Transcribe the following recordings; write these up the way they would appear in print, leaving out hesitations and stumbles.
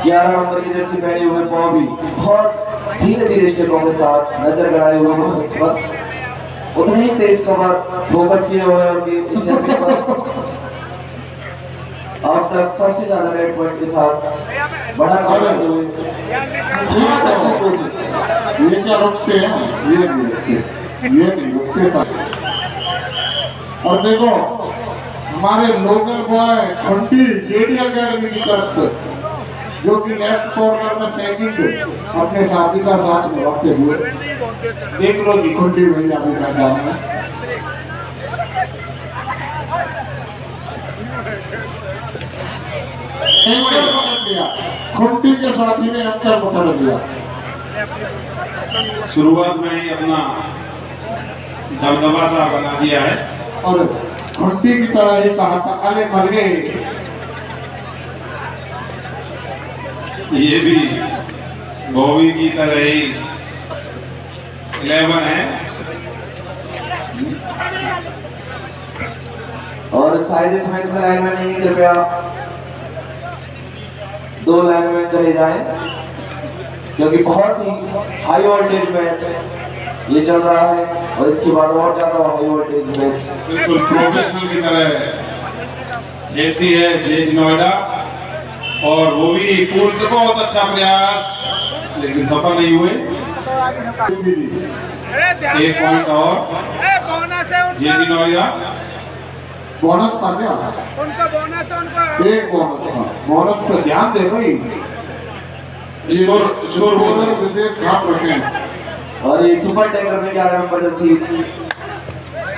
11 number की Jersey पहने हुए बॉबी बहुत धीरे धीरे स्टेपों के साथ नजर गड़ाए हुए मंच पर, उतने ही तेज कमर फोकस किए हुए उनकी स्टेपिंग पर। अब तक सबसे ज्यादा रेड पॉइंट के साथ बढ़ा करते हुए बहुत अच्छी कोशिश। ये क्या रुकते हैं, ये नहीं रुकते। और देखो हमारे local boy Khunti JD academy की तरफ से, जो कि लेफ्ट कॉर्नर में सेकंड अपने साथी का साथ निभाते हुए, देख लो जी खंटी भैया भी मैदान में। अंतर पकड़ लिया, खंटी के साथी ने अंतर पकड़ लिया। शुरुआत में ही अपना दबदबा सा बना दिया है और खंटी की तरह ही कहा था, अरे मर गए। ये भी बॉबी की तरह ही 11 है। और शायद इस मैच में लाइनमैन नहीं, कृपया 2 लाइनमैन चले जाएं, क्योंकि बहुत ही हाई वोल्टेज मैच ये चल रहा है और इसके बाद और ज्यादा हाई वोल्टेज मैच। बिल्कुल प्रोफेशनल की तरह खेलती है जेडी नोएडा, और वो भी पूर्ण बहुत अच्छा प्रयास, लेकिन सफल नहीं हुए। 1 पॉइंट और जेडी नोएडा। बोनस पा गया, उनका बोनस है, उनका एक बोनस पे ध्यान दे भाई। स्कोर बोनस विशेष ध्यान रखें। और ये सुपर टैंकर में 11 नंबर जर्सी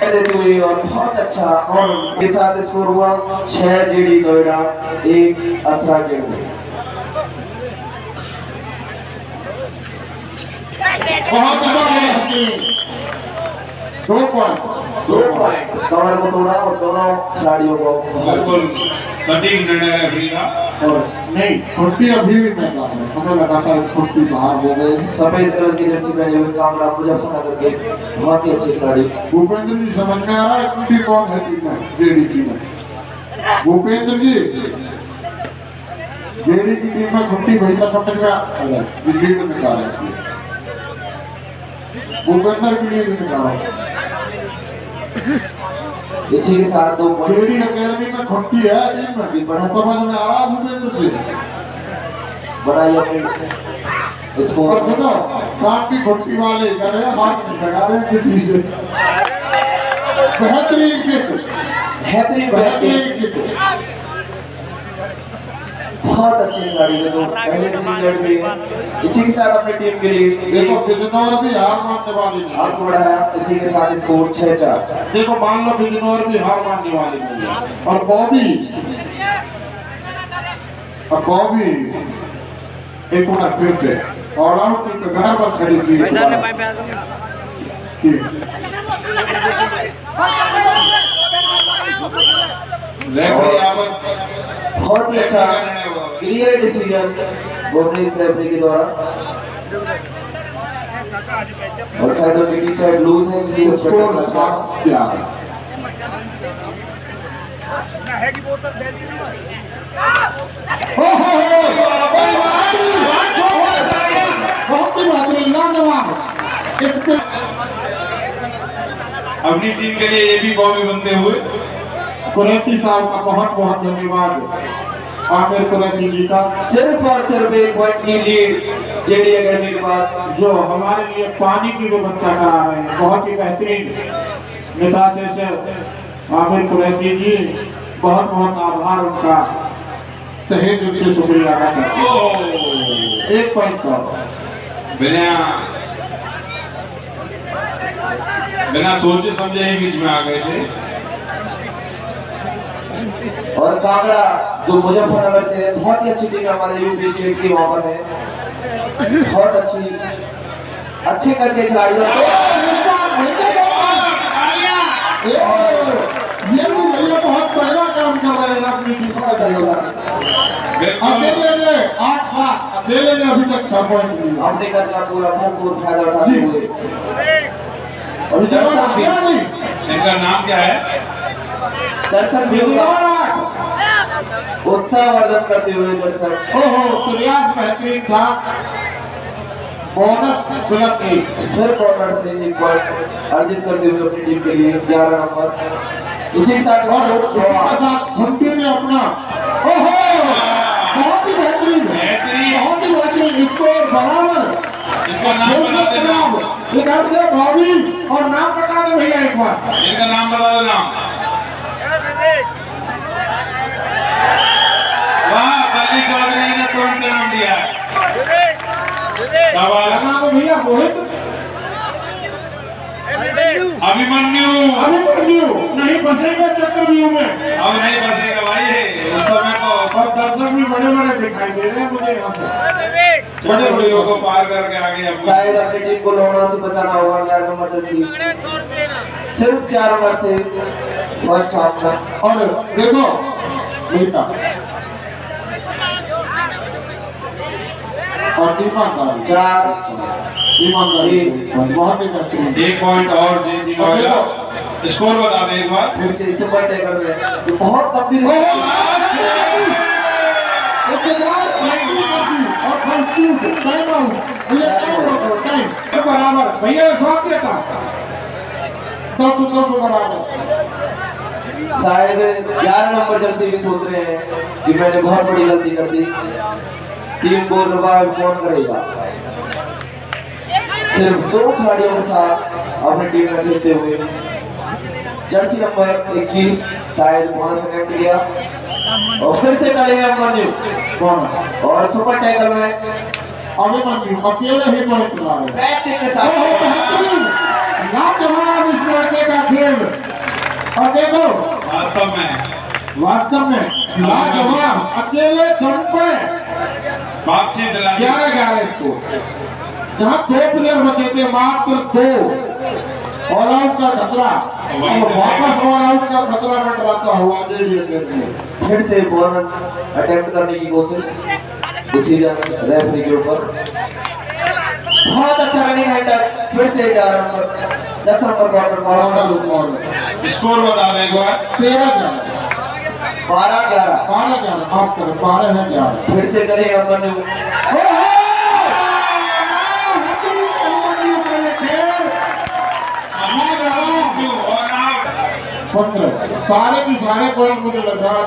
देती हुई और बहुत अच्छा, और के साथ स्कोर हुआ 6 जेडी नोएडा 1 असरा अकेडमी। बहुत दो पॉइंट कमर को तोड़ा और दोनों खिलाड़ियों को बिल्कुल सटीक निर्णय रेफरी का। और नहीं खुट्टी अभी भी मैदान में, हमें लगा था खुट्टी बाहर हो गए। सफेद कलर की जर्सी पहने हुए कामरा मुजफ्फरनगर के बहुत ही अच्छे खिलाड़ी भूपेंद्र जी समझ में आ रहा है खुट्टी कौन है टीम में, जेडी टीम में। भूपेंद्र जी जेडी की टीम में खुट्टी भाई का समझ में आ रहा है, लीड निकाल रहे हैं भूपेंद्र के लिए भी निकाला। इसी के साथ 2 पॉइंट जेडी अकेडमी में खुट्टी है टीम में, बड़ा समझ में आ रहा है भूपेंद्र जी। बनाई अपने इसको। और सुनो काम की खुट्टी वाले कर रहे हैं, हाथ नहीं लगा रहे हैं किसी से। बेहतरीन किक बहुत अच्छे खिलाड़ी है जो पहले से इंजर्ड भी है। इसी के साथ अपनी टीम के लिए देखो बिजनौर भी हार मानने वाली नहीं आगे बढ़ाया। इसी के साथ स्कोर 6-4। देखो मान लो बिजनौर भी हार मानने वाली नहीं है। और बॉबी एक बार फिर से ऑल आउट के घर पर खड़ी की बहुत ही अच्छा क्लियर डिसीजन भुवनेश रेफरी के द्वारा। और शायद उनकी टी शर्ट लूज है इसलिए उस पर टच लग गया। अपनी टीम के लिए ये भी बॉबी बनते हुए कुरैशी साहब का बहुत बहुत धन्यवाद। आमिर कुरैशी जी का सिर्फ और सिर्फ 1 पॉइंट की लीड जेडी अकेडमी के पास, जो हमारे लिए पानी की व्यवस्था करा रहे हैं। बहुत ही बेहतरीन निकाले से आमिर कुरैशी जी, बहुत बहुत आभार उनका, तहे दिल से शुक्रिया अदा करते हैं। 1 पॉइंट पर बिना सोचे समझे ही बीच में आ गए थे। और कांगड़ा जो मुजफ्फरनगर से है, बहुत ही अच्छी टीम हमारे यूपी स्टेट की वहां पर है। बहुत अच्छे करके खिलाड़ियों ये भी भैया बहुत तगड़ा काम कर रहे हैं अपनी टीम का। अकेले ने 8 लाख, अकेले ने अभी तक 6 पॉइंट लिए। अपने कद का पूरा भरपूर फायदा उठाते हुए। और इनका नाम क्या है? दर्शन भी उत्साहवर्धन करते हुए दर्शक। ओहो, प्रयास बेहतरीन था। बोनस गलत नहीं। फिर कॉर्नर से एक पॉइंट अर्जित करते हुए अपनी टीम के लिए 11 नंबर। इसी के साथ और इसी के साथ घंटी ने अपना ओहो बहुत ही बेहतरीन बहुत ही बेहतरीन स्कोर बराबर। इनका नाम बता देना। इधर से बॉबी और नाम बता दे भैया एक बार। इनका नाम बता देना। वाह, बल्ली चौधरी ने तुरंत नाम दिया है। शाबाश। नाम भैया मोहित अभिमन्यु। अभिमन्यु नहीं फंसेगा चक्रव्यूह में। अब नहीं फंसेगा भाई, उस समय तो और दर्शक भी बड़े बड़े दिखाई दे रहे हैं मुझे यहाँ पे। बड़े बड़े लोगों को पार करके आगे अब शायद अपनी टीम को लोना से बचाना होगा। 11 नंबर जर्सी सिर्फ 4 ओवर से फर्स्ट हाफ का। और देखो बेटा और ईमानदारी 4 ईमानदारी बहुत ही बेहतरीन। 1 पॉइंट और जेटी नोएडा। स्कोर बता दे एक बार। फिर से सुपर टैकर में बहुत गंभीर और फंक्शन टाइम आउट भैया टाइम बराबर भैया शॉट लेता 10 बराबर। शायद 11 नंबर जर्सी भी सोच रहे हैं कि मैंने बहुत बड़ी गलती कर दी, टीम को रिवाइव कौन करेगा। सिर्फ 2 खिलाड़ियों के साथ अपनी टीम में खेलते हुए जर्सी नंबर 21 शायद बोनस अटेम्प्ट किया और फिर से चले गए अभिमन्यु और सुपर टैकल में अभिमन्यु अकेले ही पॉइंट ला रहे हैं। बैक के साथ लाजवाब इस लड़के का खेल। और देखो वास्तव में लाजवाब अकेले दम पे वापसी दिला 11-11 स्कोर। जहाँ 2 प्लेयर बचे थे मात्र 2 ऑल आउट का खतरा और वापस ऑल आउट का खतरा मंडराता हुआ फिर से बोनस अटेम्प्ट करने की कोशिश। डिसीजन रेफरी के ऊपर। बहुत अच्छा रनिंग हैंडल। फिर से 11 नंबर 10 नंबर क्वार्टर और स्कोर बता दे एक बार। 13-11 12-11 माफ करो 12-11। फिर से चले अभिमन्यु। सारे की सारे पॉइंट मुझे लग रहा है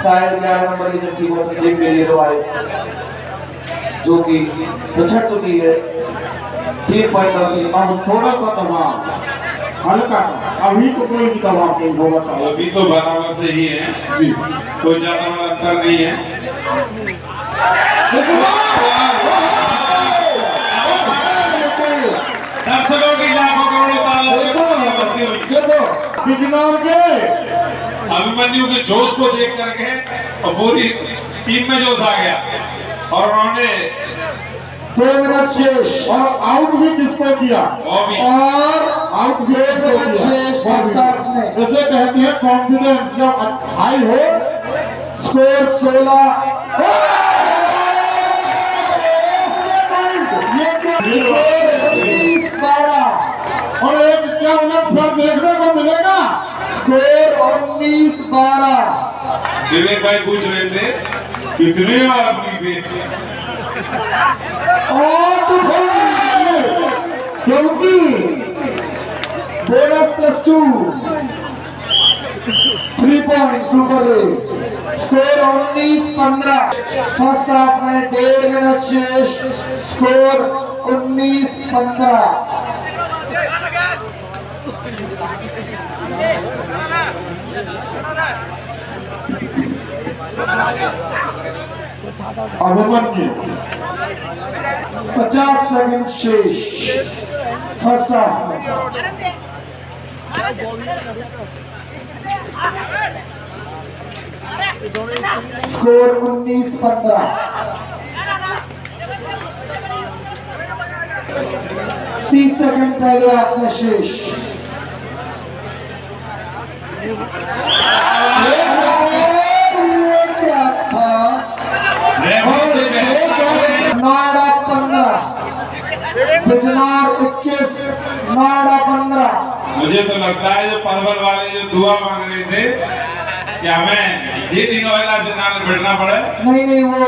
शायद 11 नंबर की जर्सी को अपनी टीम के लिए रिवाइव जो कि पिछड़ चुकी है 3 पॉइंट से। अब थोड़ा सा दबाव हल्का अभी तो कोई भी दबाव नहीं होगा। अभी तो बराबर से ही है जी, कोई ज्यादा बड़ा अंतर नहीं है। दर्शकों की लाखों करोड़ों देखो बिजनौर के अभिमन्यु के जोश को देख करके और पूरी टीम में जोश आ गया और उन्होंने 2 मिनट शेष और आउट भी किसको किया बॉबी और आउट भी 2 मिनट शेष फर्स्ट हाफ में। इसे कहते हैं कॉन्फिडेंस जब हाई हो। स्कोर 16 और एक क्या उलट देखने को मिलेगा। स्कोर 19-12। विवेक भाई पूछ रहे थे कितने आदमी थे और क्योंकि bonus +2 3 point super rate. Score 19-15। First half में 1.5 मिनट शेष। स्कोर 19-15। अभिमन्यु 50 सेकंड शेष फर्स्ट हाफ में। स्कोर 19-15। 30 सेकंड पहले आपका शेष। क्या था? नोएडा 15 बिजनौर 21 नोएडा 15। मुझे तो लगता है जो परवल वाले जो दुआ मांग रहे थे क्या हमें जेडी नोएडा से ना बैठना पड़े? नहीं नहीं, वो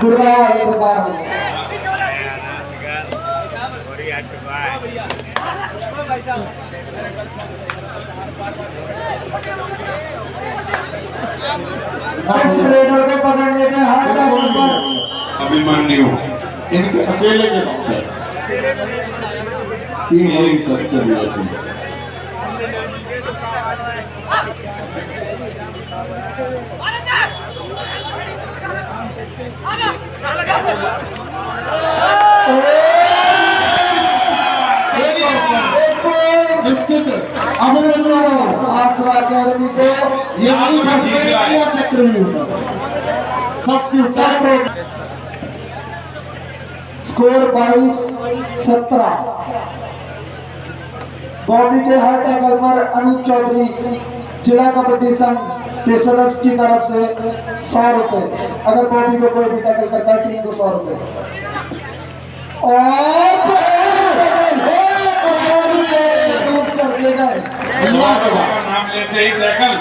गुड़गांव वाले थे, बाहर हो गए। इस रेडर को पकड़ने में हार्ट अटैक पर अभिमन्यु इनके अकेले के नाम पे 3 बड़ी टक्कर हुई थी। अभिनंदन आसरा अकेडमी को ये चक्र भी होता सबकी स्कोर 22-17। बॉबी के हर टैकल पर अनूप चौधरी जिला कबड्डी संघ के सदस्य की तरफ से 100 रुपए। अगर बॉबी को कोई भी टैकल करता है टीम को 100 रुपए। नाम लेते ही टैकल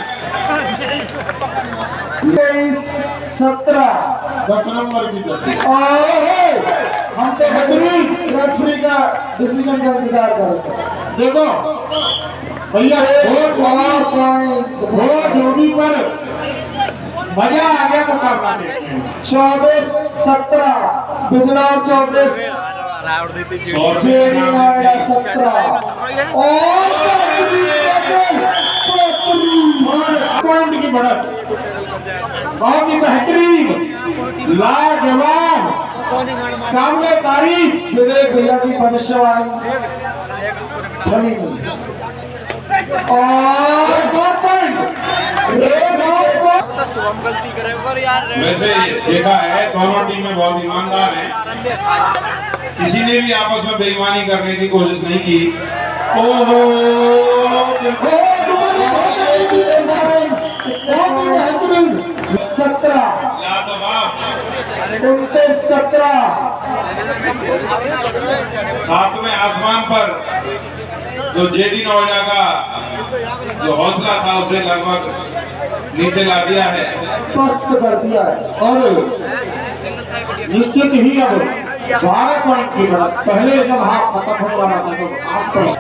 23-17 10 नंबर की जगह हम तो रेफरी का डिसीजन का इंतजार कर रहे थे। देखो भैया जोड़ी पर मजा आ गया मुकाबला देखने में। 24-17 बिजनौर 24 जेडी नोएडा 17 और पॉइंट की बढ़त बहुत ही बेहतरीन लाजवाब सामने तारीफ विवेक भैया की भविष्यवाणी फली नहीं। और वैसे देखा है दोनों टीमें बहुत ईमानदार हैं, किसी ने भी आपस में बेईमानी करने की कोशिश नहीं की। ओहो 17 लाजवाब 29-17 सातवें आसमान पर जो जेडी नोएडा का जो हौसला था उसे लगभग नीचे ला दिया है, पस्त कर दिया है। और निश्चित ही अब 12 पॉइंट की बढ़त। पहले जब हाफ खत्म होने वाला था तो 8 पॉइंट।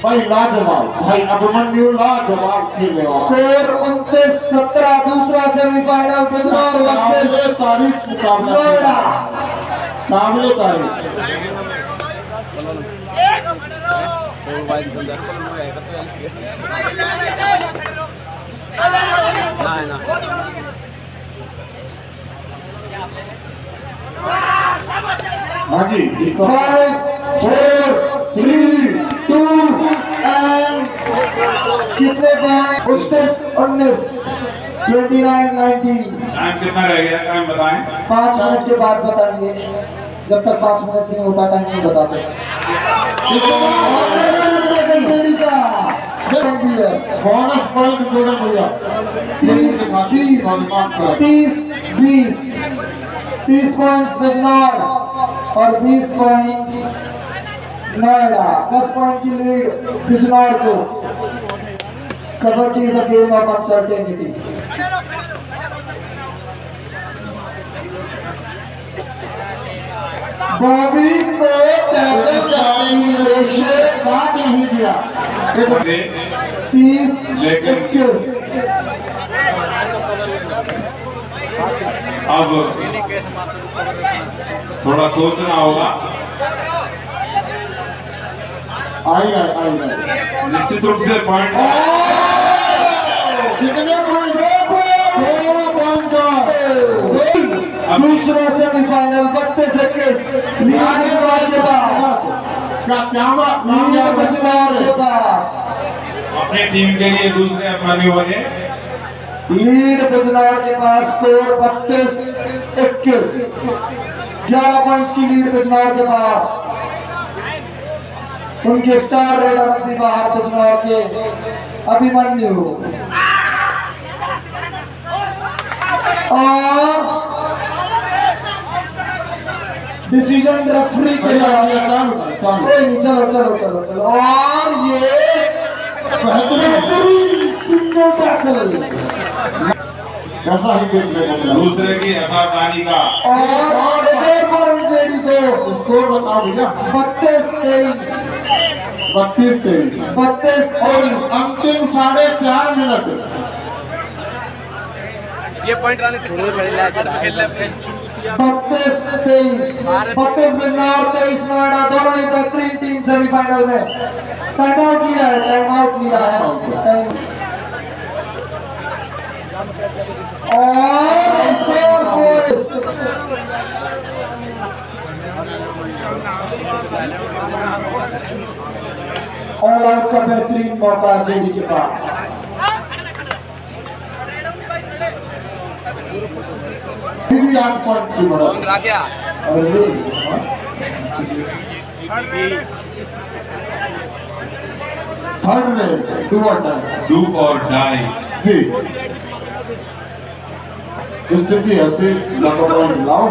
भाई लाजवाब, भाई अभिमन्यु लाजवाब खेले। स्कोर 29-17 दूसरा सेमीफाइनल बिजनौर वर्सेस तारीख मुकाबला नोएडा। काबिले तारीख हाँ जी 5, 4, 3, 2 एंड कितने पॉइंट? 29-19 29-19। टाइम कितना रह गया? टाइम बताएं। 5 मिनट के बाद बताएंगे, जब तक 5 मिनट नहीं होता टाइम नहीं बताते। बोनस पॉइंट जोड़े भैया 30 पॉइंट्स बिजनौर और 20 पॉइंट्स नोएडा। 10 पॉइंट की लीड बिजनौर को। Kabaddi is a game of uncertainty. Bobby को टैकल करने की कोशिश बात नहीं दिया 30-21। अब थोड़ा सोचना होगा। आई रहा निश्चित रूप से पॉइंट कितने पॉइंट? 2 पॉइंट दूसरा सेमीफाइनल 32-21 लीड बिजनौर के पास। लीड बिजनौर के पास। अपनी टीम के लिए दूसरे अभिमन्यु बने। लीड बिजनौर के पास। स्कोर 32-21। 11 पॉइंट्स की लीड बिजनौर के पास। उनके स्टार रेडर अब भी बाहर बिजनौर के अभिमन्यु। और डिसीजन रेफरी के कोई नहीं। चलो चलो चलो चलो। और ये बेहतरीन सिंगल टैकल टैकल ऐसा ही देखने को मिला। दूसरे की असावधानी का और एक और वरुण जेडी को स्कोर बताओ भैया। 32-23 32-23 अंतिम 4.5 मिनट। ये पॉइंट आने तक खेलने 32-23 बिजनौर 23 नोएडा, दोनों ही बेहतरीन टीम सेमीफाइनल में। टाइम आउट लिया है और एक और बोरिस। ऑल आउट का बेहतरीन मौका जेडी के पास। भी 8 पॉइंट की बढ़त। अरे थर्ड रेड डू और डाई। जी स्थिति ऐसी लगातार लाओ।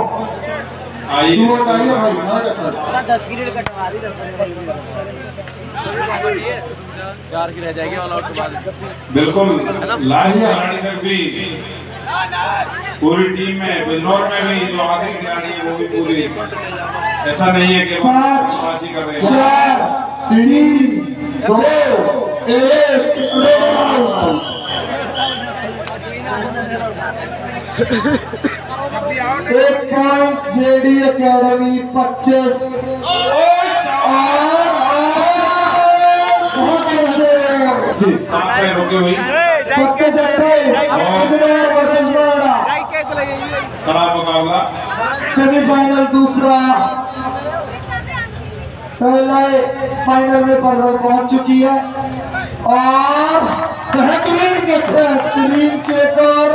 आइए डू और डाई है भाई। थर्ड 10 की रेड कटवा दी 4 की रह जाएगी ऑल आउट के बाद। बिल्कुल लास्ट खिलाड़ी तक भी पूरी टीम में, बिजनौर में भी जो आखिरी खिलाड़ी है वो भी पूरी, ऐसा नहीं है कि वो 5 बाजी कर रहे हैं। 4 3 2 1 एक पॉइंट जेडी एकेडमी 25 और बहुत सांसें रुकी हुई, 32-28 बिजनौर वर्सेस नोएडा। कड़ा मुकाबला। सेमीफाइनल दूसरा, पहले फाइनल में पलवल पहुंच चुकी है और बेहतरीन केकर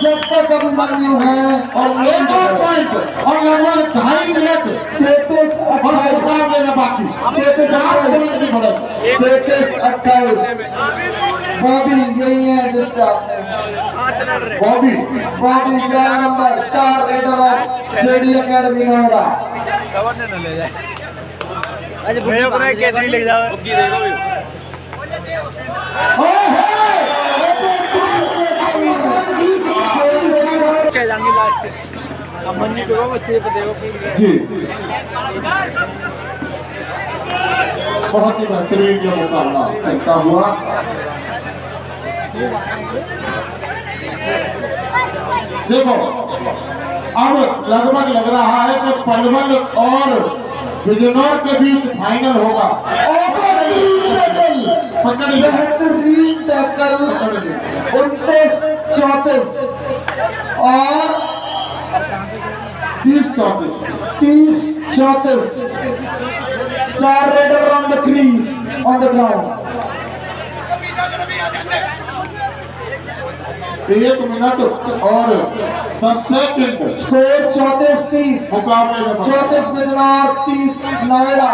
जब तक अभिमन्यु है और एक और पॉइंट और लगभग 2.5 मिनट 33-28 मुकाबले में बाकी। 33-28 की बढ़त। 33-28 बॉबी यही है जिसका आपने Bobby 11 number star raider of JD academy Noida. आज भैया को कैसे ले जाओ बुकी देखो भी जाएंगे लास्ट। अब मन्नी करो सेफ देखो जी बहुत ही बेहतरीन जो मुकाबला चलता हुआ। देखो अब लगभग लग रहा है कि पलवल और बिजनौर के बीच फाइनल होगा। बेहतरीन टैकल 29-34 और 30-34 star raider on the crease on the ground. 1 minute और 10 सेकंड स्कोर 34-30 मुकाबले में 34 बिजनौर 30 नोएडा।